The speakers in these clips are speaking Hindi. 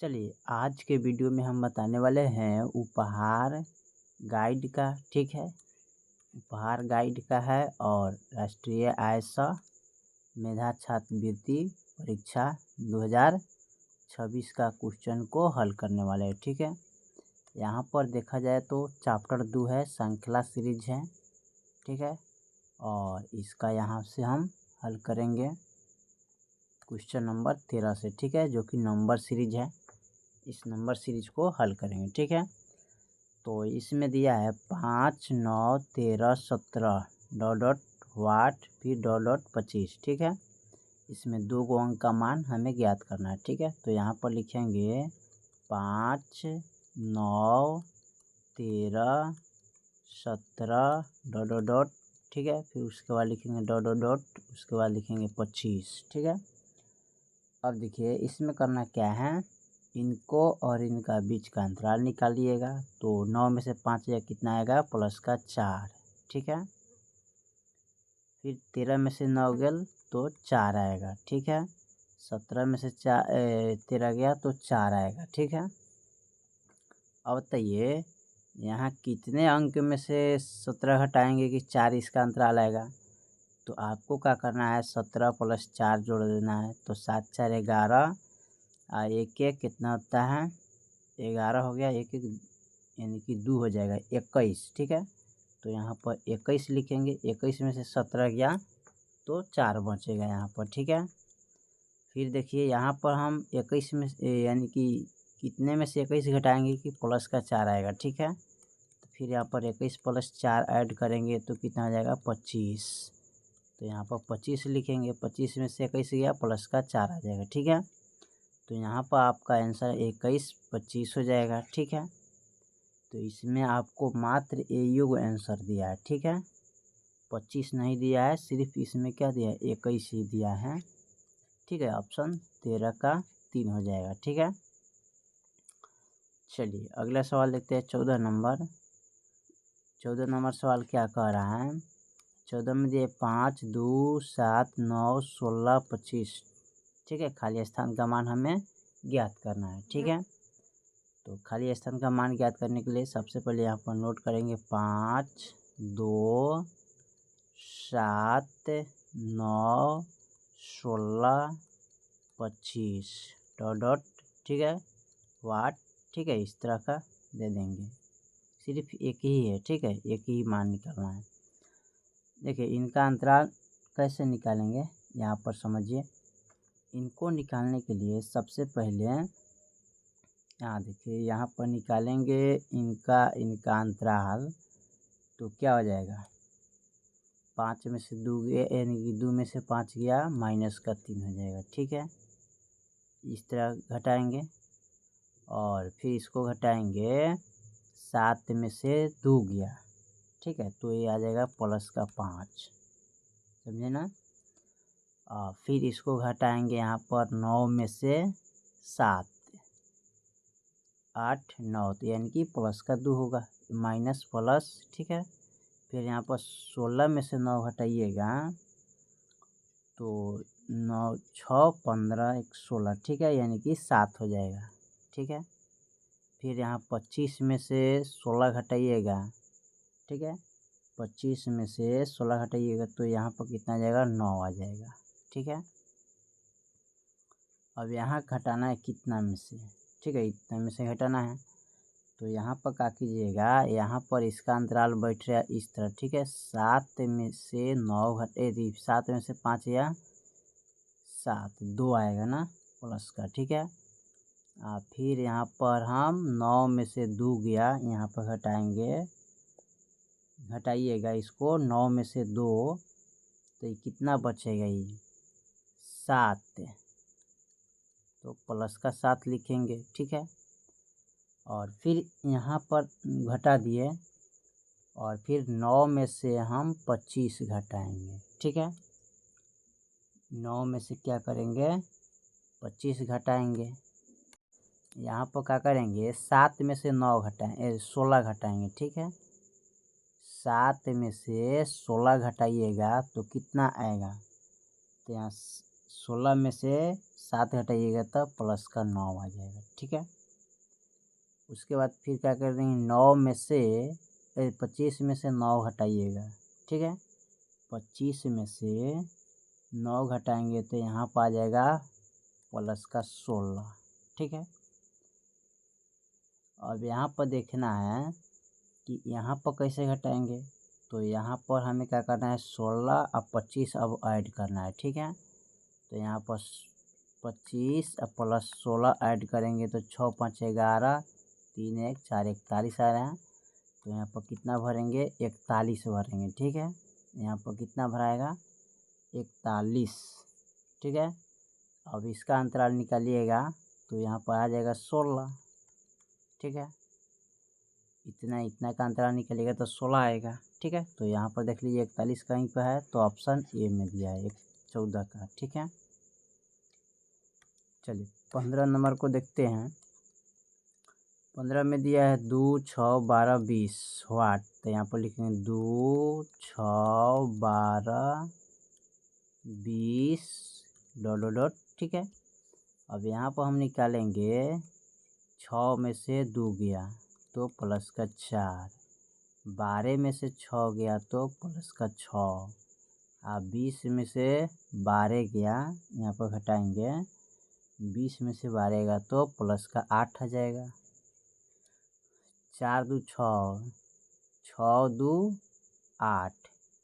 चलिए आज के वीडियो में हम बताने वाले हैं उपहार गाइड का। ठीक है, उपहार गाइड का है और राष्ट्रीय आय सह मेधा छात्रवृत्ति परीक्षा 2026 का क्वेश्चन को हल करने वाले हैं। ठीक है, यहाँ पर देखा जाए तो चैप्टर 2 है, श्रृंखला सीरीज है। ठीक है, और इसका यहाँ से हम हल करेंगे क्वेश्चन नंबर 13 से। ठीक है, जो कि नंबर सीरीज है, इस नंबर सीरीज को हल करेंगे। ठीक है, तो इसमें दिया है 5, 9, 13, 17 डॉट डॉट वाट फिर डॉट डॉट 25। ठीक है, इसमें 2 अंक का मान हमें ज्ञात करना है। ठीक है, तो यहाँ पर लिखेंगे 5, 9, 13, 17 डॉट डॉट डॉट। ठीक है, फिर उसके बाद लिखेंगे डॉट डॉट डॉट, उसके बाद लिखेंगे 25। ठीक है, अब देखिए इसमें करना क्या है, इनको और इनका बीच का अंतराल निकालिएगा। तो 9 में से 5 या कितना आएगा, प्लस का 4। ठीक है, फिर 13 में से 9 गया तो 4 आएगा। ठीक है, 17 में से 13 गया तो 4 आएगा। ठीक है, अब बताइए यहाँ कितने अंक में से 17 घटाएंगे कि 4 इसका अंतराल आएगा। तो आपको क्या करना है, 17 प्लस 4 जोड़ देना है। तो 7 4 11 और 1 1 कितना होता है, 11 हो गया, 1 1 यानी कि 2 हो जाएगा 21। ठीक है, तो यहाँ पर 21 लिखेंगे। 21 में से 17 गया तो 4 बचेगा यहाँ पर। ठीक है, फिर देखिए यहाँ पर हम 21 में यानी कि कितने में से 21 घटाएंगे कि प्लस का 4 आएगा। ठीक है, तो फिर यहाँ पर 21 प्लस 4 ऐड करेंगे तो कितना आ जाएगा, 25। तो यहाँ पर 25 लिखेंगे। 25 में से 21 गया, प्लस का 4 आ जाएगा। ठीक है, तो यहाँ पर आपका आंसर 21 25 हो जाएगा। ठीक है, तो इसमें आपको मात्र ए योग आंसर दिया है। ठीक है, 25 नहीं दिया है, सिर्फ इसमें क्या दिया है, 21 ही दिया है। ठीक है, ऑप्शन 13 का 3 हो जाएगा। ठीक है, चलिए अगला सवाल देखते हैं, 14 नंबर। 14 नंबर सवाल क्या कह रहा है, 14 में दिए 5, 2, 7, 9, 16, 25। ठीक है, खाली स्थान का मान हमें ज्ञात करना है। ठीक है, तो खाली स्थान का मान ज्ञात करने के लिए सबसे पहले यहाँ पर नोट करेंगे 5, 2, 7, 9, 16, 25 डॉट डॉट। ठीक है, वाट। ठीक है, इस तरह का दे देंगे, सिर्फ एक ही है। ठीक है, एक ही मान निकालना है। देखिए इनका अंतराल कैसे निकालेंगे, यहाँ पर समझिए। इनको निकालने के लिए सबसे पहले यहाँ देखिए, यहाँ पर निकालेंगे इनका अंतराल। तो क्या हो जाएगा, 5 में से 2 गया यानी कि 2 में से 5 गया, माइनस का 3 हो जाएगा। ठीक है, इस तरह घटाएंगे और फिर इसको घटाएंगे, 7 में से 2 गया। ठीक है, तो ये आ जाएगा प्लस का 5। समझे ना। फिर इसको घटाएंगे यहाँ पर 9 में से 7, 8, 9, तो यानी कि प्लस का 2 होगा, माइनस प्लस। ठीक है, फिर यहाँ पर 16 में से 9 घटाइएगा तो 9 6 15 1 16। ठीक है, यानी कि 7 हो जाएगा। ठीक है, फिर यहाँ 25 में से 16 घटाइएगा। ठीक है, 25 में से 16 घटाइएगा तो यहाँ पर कितना आ जाएगा, 9 आ जाएगा। ठीक है, अब यहाँ घटाना है कितना में से, ठीक है, इतना में से घटाना है। तो यहाँ पर क्या कीजिएगा, यहाँ पर इसका अंतराल बैठ रहा है इस तरह। ठीक है, 7 में से 9 घटे 7 में से 5 या 7 2 आएगा ना प्लस का। ठीक है, फिर यहाँ पर हम 9 में से 2 गया, यहाँ पर घटाएंगे, घटाइएगा इसको 9 में से 2, तो ये कितना बचेगा, ये 7, तो प्लस का 7 लिखेंगे। ठीक है, और फिर यहाँ पर घटा दिए और फिर 9 में से हम 25 घटाएंगे। ठीक है, 9 में से क्या करेंगे, 25 घटाएंगे। यहाँ पर क्या करेंगे, 7 में से 9 घटाएंगे, 16 घटाएंगे। ठीक है, 7 में से 16 घटाइएगा तो कितना आएगा, तो यहाँ 16 में से 7 घटाइएगा तो प्लस का 9 आ जाएगा, ठीक है। उसके बाद फिर क्या कर देंगे, 9 में से 25 में से 9 घटाइएगा, ठीक है। 25 में से 9 घटाएंगे तो यहाँ पर आ जाएगा प्लस का 16, ठीक है। अब यहाँ पर देखना है कि यहाँ पर कैसे घटाएंगे, तो यहाँ पर हमें क्या करना है, 16 और 25 अब ऐड करना है, ठीक है। तो यहाँ पर 25 और प्लस 16 ऐड करेंगे तो 6 5 11, 3 1 4 41 आ रहे हैं। तो यहाँ पर कितना भरेंगे, 41 भरेंगे, ठीक है। यहाँ पर कितना भराएगा, 41, ठीक है। अब इसका अंतराल निकालिएगा तो यहाँ पर आ जाएगा 16, ठीक है। इतना का अंतराल निकलेगा तो 16 आएगा, ठीक है। तो यहाँ पर देख लीजिए 41 कहीं पर है तो ऑप्शन ए में दिया है 14 का, ठीक है। चलिए 15 नंबर को देखते हैं। 15 में दिया है 2 6 12 20 वाट, तो यहाँ पर लिखेंगे 2 6 12 20 डॉट, ठीक है। अब यहाँ पर हम निकालेंगे 6 में से 2 गया तो प्लस का 4, 12 में से 6 गया तो प्लस का 6, 20 में से 12 गया, यहाँ पर घटाएंगे 20 में से 12 गया तो प्लस का 8 आ जाएगा। 4 2 6, 6 2 8,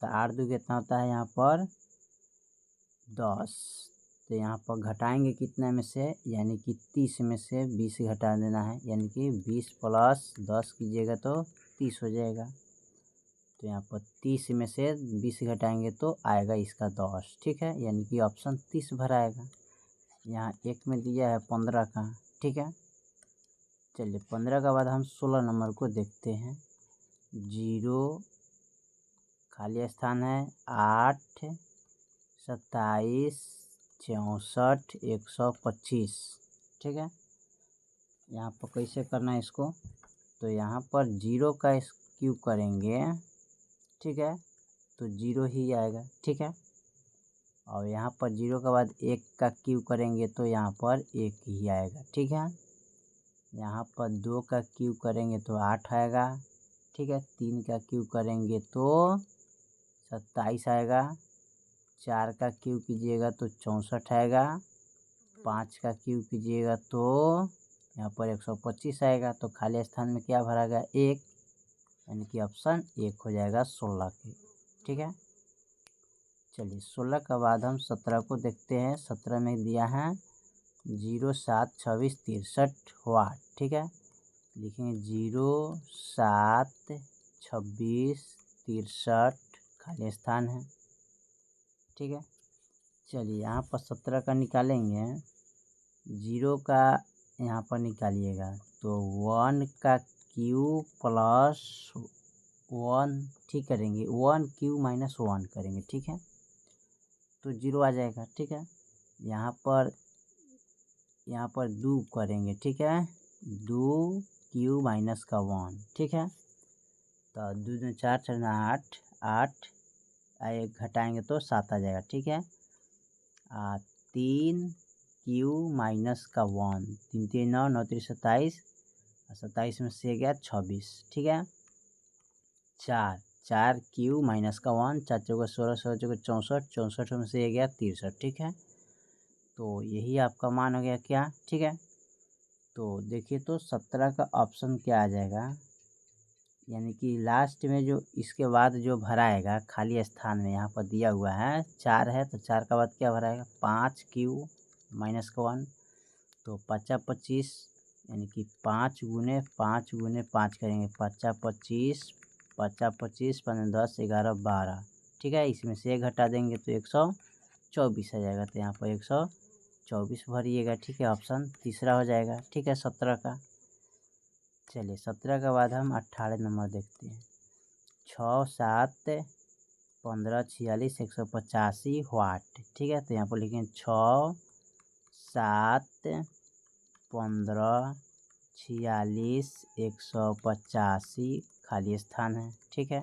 तो 8 2 कितना होता है यहाँ पर 10। तो यहाँ पर घटाएंगे कितने में से, यानी कि 30 में से 20 घटा देना है, यानी कि 20 प्लस 10 कीजिएगा तो 30 हो जाएगा। तो यहाँ पर 30 में से 20 घटाएंगे तो आएगा इसका 10, ठीक है, यानी कि ऑप्शन 30 भराएगा। यहाँ एक में दिया है 15 का, ठीक है। चलिए 15 का बाद हम 16 नंबर को देखते हैं। 0 खाली स्थान है, 8 27 64 125, ठीक है। यहाँ पर कैसे करना है इसको, तो यहाँ पर 0 का क्यूब करेंगे, ठीक है, तो 0 ही आएगा, ठीक है। और यहाँ पर 0 के बाद 1 का क्यूब करेंगे तो यहाँ पर 1 ही आएगा, ठीक है। यहाँ पर 2 का क्यूब करेंगे तो 8 आएगा, ठीक है। 3 का क्यूब करेंगे तो 27 आएगा। 4 का क्यूब कीजिएगा तो 64 आएगा। 5 का क्यूब कीजिएगा तो यहाँ पर 125 आएगा। तो खाली स्थान में क्या भरा गया, 1, यानी कि ऑप्शन 1 हो जाएगा 16 के, ठीक है। चलिए 16 के बाद हम 17 को देखते हैं। 17 में दिया है 0 7 26 63 वाट, ठीक है। लिखेंगे 0 7 26 63, खाली स्थान है, ठीक है। चलिए यहाँ पर 17 का निकालेंगे, 0 का यहाँ पर निकालिएगा तो 1 का क्यूब प्लस 1, ठीक करेंगे, 1 क्यूब माइनस 1 करेंगे, ठीक है, तो 0 आ जाएगा, ठीक है। यहाँ पर 2 करेंगे, ठीक है, 2 क्यूब माइनस का 1, ठीक है। तो 2 2 4 4 8 8 घटाएंगे तो 7 आ जाएगा, ठीक है। 3 क्यूब माइनस का 1, 3 3 9 9 3 27, 27 में से गया 26, ठीक है। 4 क्यूब माइनस का 1, 4 चौका 16 16 चौका 64, 64 में से गया 63, ठीक है। तो यही आपका मान हो गया क्या, ठीक है। तो देखिए तो 17 का ऑप्शन क्या आ जाएगा, यानी कि लास्ट में जो इसके बाद जो भराएगा खाली स्थान में, यहाँ पर दिया हुआ है 4 है तो 4 का बाद क्या भराएगा, 5 क्यूब माइनस का 1, तो 5 25, यानी कि 5 गुने 5 गुने 5 करेंगे, 5 25 5 25 5 10 11 12, ठीक है। इसमें से 1 घटा देंगे तो 124 आ जाएगा। तो यहाँ पर 124 भरिएगा, ठीक है, ऑप्शन तीसरा हो जाएगा, ठीक है 17 का। चलिए 17 के बाद हम 18 नंबर देखते हैं। 6 7 15 46 185 वाट, ठीक है। तो यहाँ पर लिखेंगे 6 7 15 46 185, खाली स्थान है, ठीक है।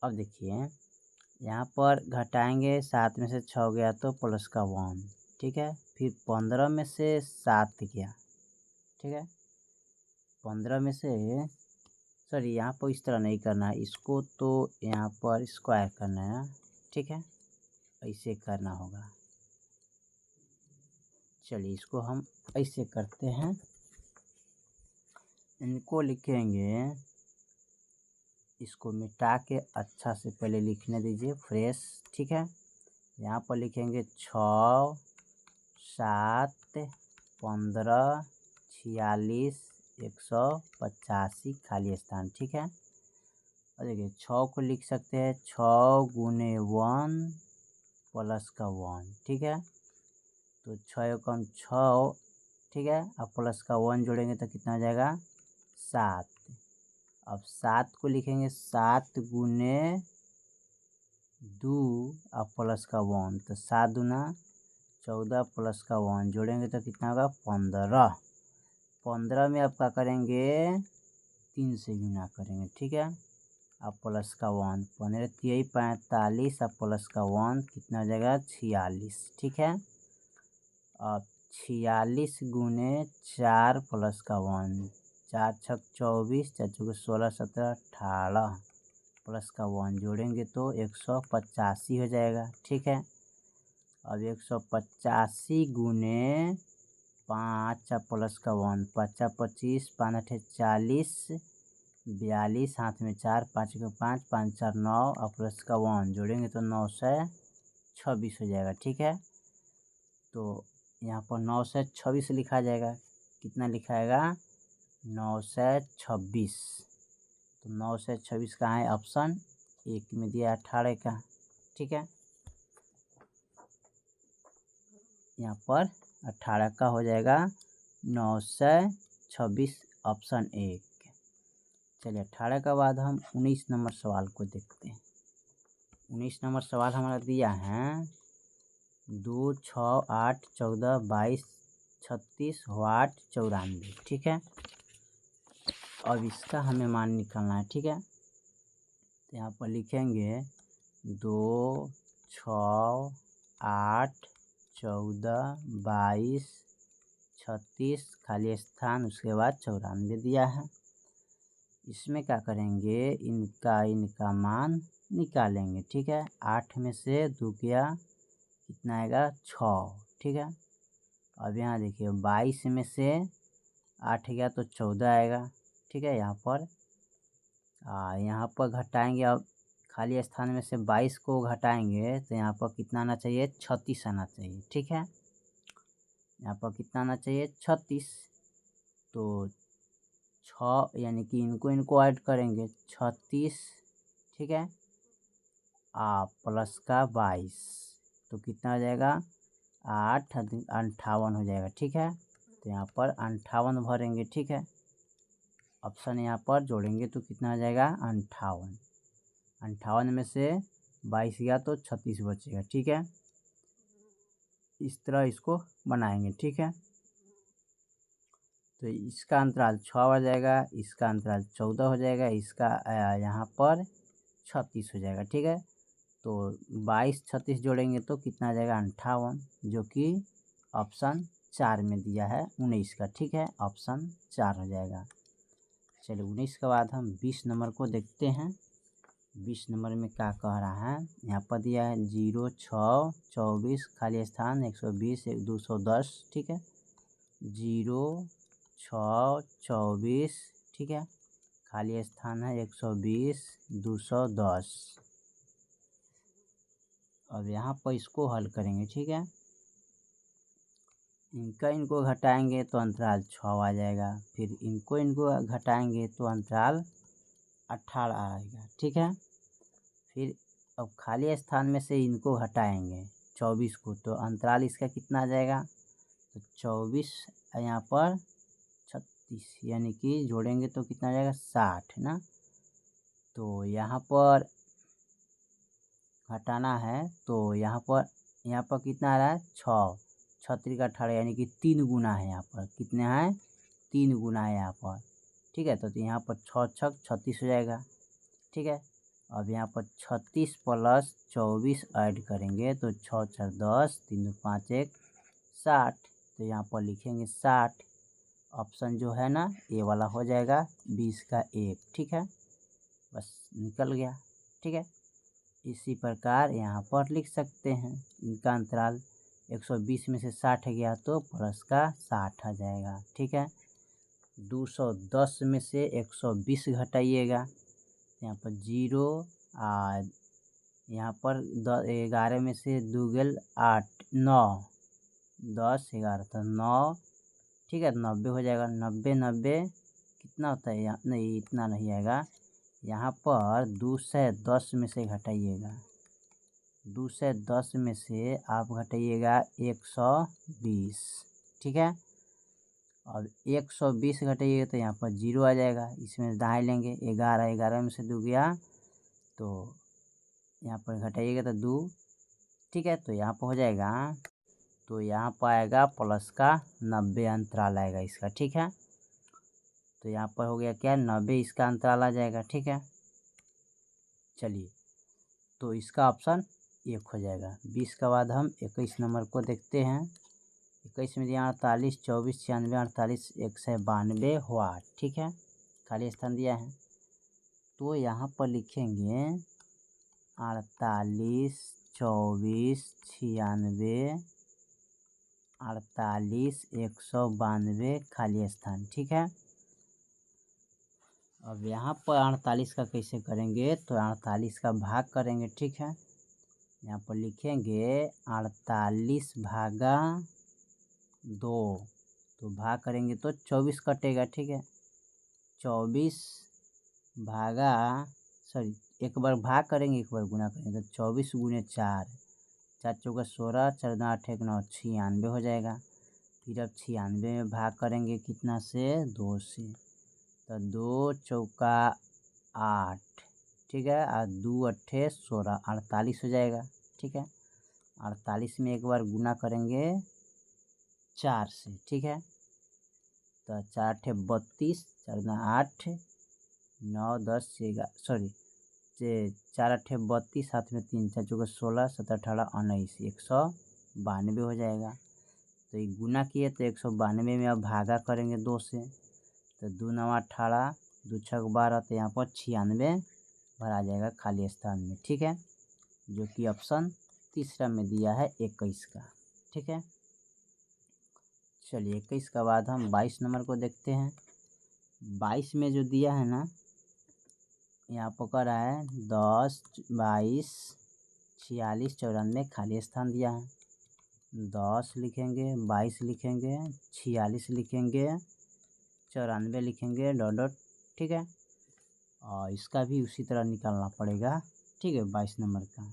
अब देखिए यहाँ पर घटाएंगे, 7 में से 6 गया तो प्लस का 1, ठीक है। फिर 15 में से 7 गया, ठीक है। 15 में से सॉरी यहाँ पर इस तरह नहीं करना है इसको, तो यहाँ पर स्क्वायर करना है, ठीक है। ऐसे करना होगा। चलिए इसको हम ऐसे करते हैं, इनको लिखेंगे, इसको मिटा के अच्छा से पहले लिखने दीजिए फ्रेश, ठीक है। यहाँ पर लिखेंगे 6, 7, 15, 46, 185 खाली स्थान, ठीक है। और देखिए 6 को लिख सकते हैं 6 गुने 1 प्लस का 1, ठीक है। तो 6 कम 6, ठीक है। अब प्लस का 1 जोड़ेंगे तो कितना हो जाएगा 7। अब 7 को लिखेंगे 7 गुने 2 अब प्लस का 1, तो 7 दूना 14 प्लस का 1 जोड़ेंगे तो कितना होगा 15। 15 में अब क्या करेंगे 3 से गुना करेंगे, ठीक है। अब प्लस का 1, 15 3 45, अब प्लस का 1 कितना हो जाएगा 46, ठीक है। अब 46 गुने 4 प्लस का 1, 4 छक 24, 4 चौके 16 17 18 प्लस का 1 जोड़ेंगे तो 185 हो जाएगा, ठीक है। अब 185 गुने 5 प्लस का 1, 5 25, 5 8 40, 42, हाथ में 4, 5 को 5, 5 4 9, और प्लस का 1 जोड़ेंगे तो 926 हो जाएगा, ठीक है। तो यहाँ पर 926 लिखा जाएगा, कितना लिखाएगा 926। तो 926 कहाँ है, ऑप्शन 1 में दिया 18 का, ठीक है। यहाँ पर 18 का हो जाएगा 926, ऑप्शन 1। चलिए 18 के बाद हम 19 नंबर सवाल को देखते हैं। 19 नंबर सवाल हमारा दिया है 2, 6, 8, 14, 22, 36 वाट 94, ठीक है। अब इसका हमें मान निकालना है, ठीक है। तो यहाँ पर लिखेंगे 2, 6, 8, 14, 22, 36 खाली स्थान, उसके बाद 94 दिया है। इसमें क्या करेंगे इनका मान निकालेंगे, ठीक है। 8 में से 2 गया कितना आएगा 6, ठीक है। अब यहाँ देखिए 22 में से 8 गया तो 14 आएगा, ठीक है। यहाँ पर घटाएंगे, अब खाली स्थान में से 22 को घटाएंगे तो यहाँ पर कितना आना चाहिए 36 आना चाहिए, ठीक है। यहाँ पर कितना आना चाहिए 36। तो 6 यानी कि इनको ऐड करेंगे 36, ठीक है। प्लस का 22 तो कितना हो जाएगा 8 58 हो जाएगा, ठीक है। तो यहाँ पर 58 भरेंगे, ठीक है। ऑप्शन यहाँ पर जोड़ेंगे तो कितना हो जाएगा 58। 58 में से 22 गया तो 36 बचेगा, ठीक है। इस तरह इसको बनाएंगे, ठीक है। तो इसका अंतराल 6 हो जाएगा, इसका अंतराल 14 हो जाएगा, इसका यहाँ पर 36 हो जाएगा, ठीक है। तो 22 36 जोड़ेंगे तो कितना आ जाएगा 58, जो कि ऑप्शन 4 में दिया है 19 का, ठीक है। ऑप्शन 4 हो जाएगा। चलिए 19 के बाद हम 20 नंबर को देखते हैं। 20 नंबर में क्या कह रहा है, यहाँ पर दिया है 0, 6, 24 खाली स्थान 120 210, ठीक है। 0, 6, 24, ठीक है। खाली स्थान है 120 210। अब यहाँ पर इसको हल करेंगे, ठीक है। इनको घटाएंगे तो अंतराल 6 आ जाएगा, फिर इनको घटाएंगे तो अंतराल 18 आएगा, ठीक है। फिर अब खाली स्थान में से इनको हटाएंगे 24 को, तो अंतराल इसका कितना आ जाएगा, तो 24 यहाँ पर 36 यानी कि जोड़ेंगे तो कितना आ जाएगा 60 ना। तो यहाँ पर हटाना है तो यहाँ पर कितना आ रहा है 6, 36 का 18 यानी कि 3 गुना है, यहाँ पर कितने हैं 3 गुना है यहाँ पर, ठीक है। तो यहाँ पर 6 6 36 हो जाएगा, ठीक है। अब यहाँ पर 36 प्लस 24 ऐड करेंगे तो 6 4 10, 3 2 5 1 60। तो यहाँ पर लिखेंगे 60। ऑप्शन जो है ना ए वाला हो जाएगा 20 का 1। ठीक है, बस निकल गया। ठीक है, इसी प्रकार यहाँ पर लिख सकते हैं इनका अंतराल 120 में से 60 गया तो प्लस का 60 आ जाएगा। ठीक है, 210 में से 120 घटाइएगा, यहाँ पर 0। और यहाँ पर 11 में से 2 गेल 8 9 10 11 तो 9। ठीक है, 90 हो जाएगा। 90 90 कितना होता है यहाँ, नहीं इतना नहीं आएगा। यहाँ पर 210 में से घटाइएगा, 210 में से आप घटाइएगा 120। ठीक है, अब 120 घटाइएगा तो यहाँ पर 0 आ जाएगा, इसमें दाएँ लेंगे। 11 11 में से 2 गया तो यहाँ पर घटाइएगा तो 2। ठीक है, तो यहाँ पर हो जाएगा, तो यहाँ पर आएगा प्लस का 90 अंतराल आएगा इसका। ठीक है, तो यहाँ पर हो गया क्या 90, इसका अंतराल आ जाएगा। ठीक है, चलिए तो इसका ऑप्शन 1 हो जाएगा। 20 के बाद हम 21 नंबर को देखते हैं। 21 में दिया 48 24 96 48 192 वाट। ठीक है, खाली स्थान दिया है तो यहाँ पर लिखेंगे 48 24 96 48 192 खाली स्थान। ठीक है, अब यहाँ पर 48 का कैसे करेंगे, तो 48 का भाग करेंगे। ठीक है, यहाँ पर लिखेंगे 48 भागा 2, तो भाग करेंगे तो 24 कटेगा। ठीक है, 24 भागा एक बार भाग करेंगे, एक बार गुना करेंगे तो 24 गुने 4, 4 चौका 16, 4 9 8 1 9 96 हो जाएगा। फिर अब 96 में भाग करेंगे कितना से, 2 से, तो 2 चौका 8। ठीक है, और 2 8 16 48 हो जाएगा। ठीक है, 48 में एक बार गुना करेंगे 4 से। ठीक है, तो 4 8 32, 4 9 8 9 10 11 4 8 32, साथ में 3 4 चौका 16 7 18 19 192 हो जाएगा। तो ये गुना किए तो 192 में अब भागा करेंगे 2 से, तो 2 9 18 2 6 12, तो यहाँ पर 96 भरा जाएगा खाली स्थान में। ठीक है, जो कि ऑप्शन तीसरा में दिया है 21 का। ठीक है, चलिए 21 के बाद हम 22 नंबर को देखते हैं। 22 में जो दिया है ना, यहाँ पर कर रहा है 10 22 46 94 खाली स्थान दिया है। 10 लिखेंगे, 22 लिखेंगे, 46 लिखेंगे, 94 लिखेंगे डॉट डॉट। ठीक है, और इसका भी उसी तरह निकालना पड़ेगा। ठीक है, 22 नंबर का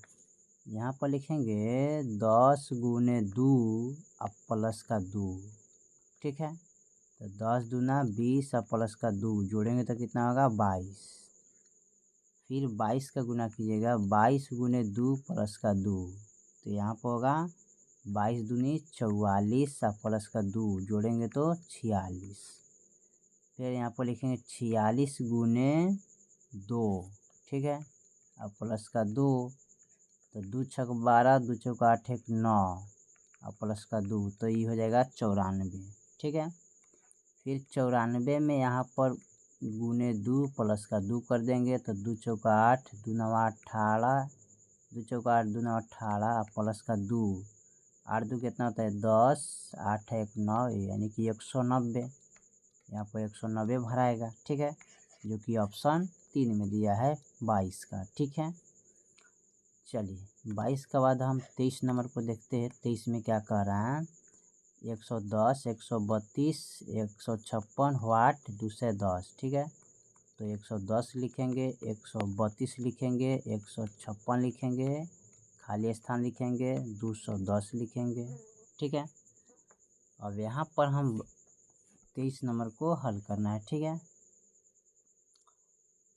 यहाँ पर लिखेंगे 10 गुने 2 अब प्लस का 2। ठीक है, तो 10 दूना 20 और प्लस का 2 जोड़ेंगे तो कितना होगा 22। फिर 22 का गुना कीजिएगा, 22 गुने 2 प्लस का 2, तो यहाँ पर होगा 22 दूनी 44 और प्लस का 2 जोड़ेंगे तो 46। फिर यहाँ पर लिखेंगे 46 गुने 2। ठीक है, और प्लस का 2, तो 2 6 12 2 चौका 8 1 9 और प्लस का 2, तो ये हो जाएगा 94। ठीक है, फिर 94 में यहाँ पर गुने 2 प्लस का 2 कर देंगे तो 2 चौका 8 2 9 18 2 चौका 8 2 9 18 और प्लस का 2 8 2 कितना होता है 10 8 1 9, यानी कि 190। यहाँ पर 190 भराएगा। ठीक है, जो कि ऑप्शन 3 में दिया है 22 का। ठीक है, चलिए 22 के बाद हम 23 नंबर को देखते हैं। 23 में क्या कह रहा है, 110 132 156 वाट 210। ठीक है, तो 110 लिखेंगे, 132 लिखेंगे, 156 लिखेंगे, खाली स्थान लिखेंगे, 210 लिखेंगे। ठीक है, अब यहाँ पर हम 23 नंबर को हल करना है। ठीक है,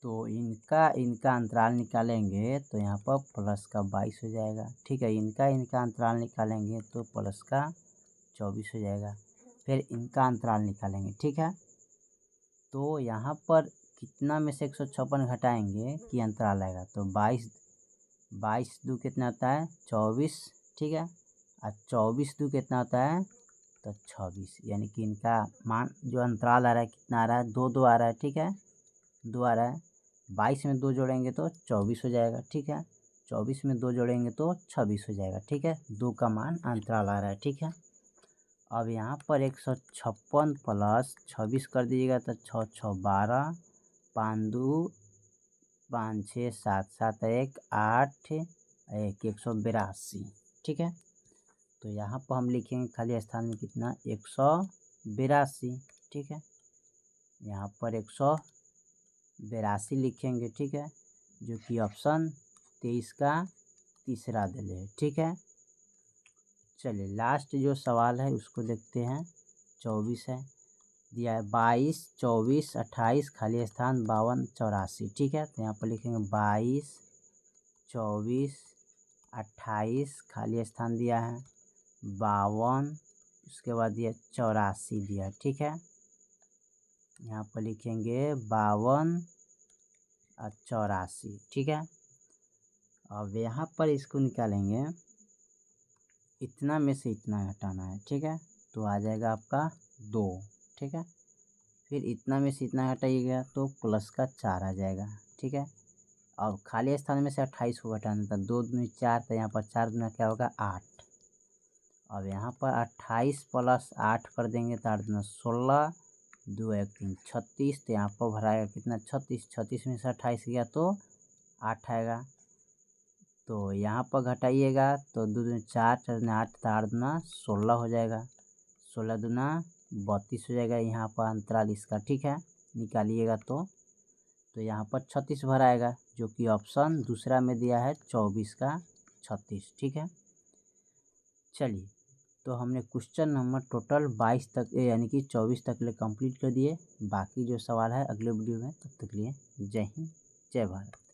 तो इनका अंतराल निकालेंगे तो यहाँ पर प्लस का 22 हो जाएगा। ठीक है, इनका अंतराल निकालेंगे तो प्लस का 24 हो जाएगा। फिर इनका अंतराल निकालेंगे। ठीक है, तो यहाँ पर कितना में से 156 घटाएंगे कि अंतराल आएगा, तो 22 दू कितना होता है 24, ठीक है। और 24 दू कितना होता है तो 26, यानी कि इनका मान जो अंतराल आ रहा है कितना आ रहा है 2 आ रहा है, ठीक है, 2 आ रहा है। 22 में 2 जोड़ेंगे तो 24 हो जाएगा, ठीक है। 24 में 2 जोड़ेंगे तो 26 हो जाएगा, ठीक है। 2 का मान अंतराल आ रहा है, ठीक है। अब यहाँ पर 156 प्लस 26 कर दीजिएगा तो 6 6 12, 5 2 5 6 7 7 1 8 1 182, ठीक है। तो यहाँ पर हम लिखेंगे खाली स्थान में कितना 182, ठीक है। यहाँ पर 182 लिखेंगे, ठीक है, जो कि ऑप्शन 23 का तीसरा दिले है, ठीक है। चलिए लास्ट जो सवाल है उसको देखते हैं। 24 है दिया है, 22 24 28 खाली स्थान 52 84, ठीक है। तो यहाँ पर लिखेंगे 22 24 28 खाली स्थान दिया है 52, उसके बाद दिया 84 दिया, ठीक है। यहाँ पर लिखेंगे 52 और 84, ठीक है। अब यहाँ पर इसको निकालेंगे, इतना में से इतना घटाना है, ठीक है, तो आ जाएगा आपका 2, ठीक है। फिर इतना में से इतना घटाइएगा तो प्लस का 4 आ जाएगा, ठीक है। अब खाली स्थान में से 28 को घटाना था, 2 दूनी 4, तो यहाँ पर 4 दूना क्या होगा 8। अब यहाँ पर 28 प्लस 8 कर देंगे तो 8 दूना 16, 2 1 3 36, तो यहाँ पर भराएगा कितना 36, 36 में से 28 गया तो 8 आएगा। तो यहाँ पर घटाइएगा तो 2 दूनी 4, 4 दूनी 8, तो 8 दूना 16 हो जाएगा, 16 दूना 32 हो जाएगा यहाँ पर अंतराल इसका, ठीक है, निकालिएगा तो यहाँ पर 36 भराएगा, जो कि ऑप्शन दूसरा में दिया है 24 का 36, ठीक है। चलिए तो हमने क्वेश्चन नंबर टोटल 22 तक यानी कि 24 तक ले कंप्लीट कर दिए। बाकी जो सवाल है अगले वीडियो में, तब तक लिए जय हिंद जय भारत।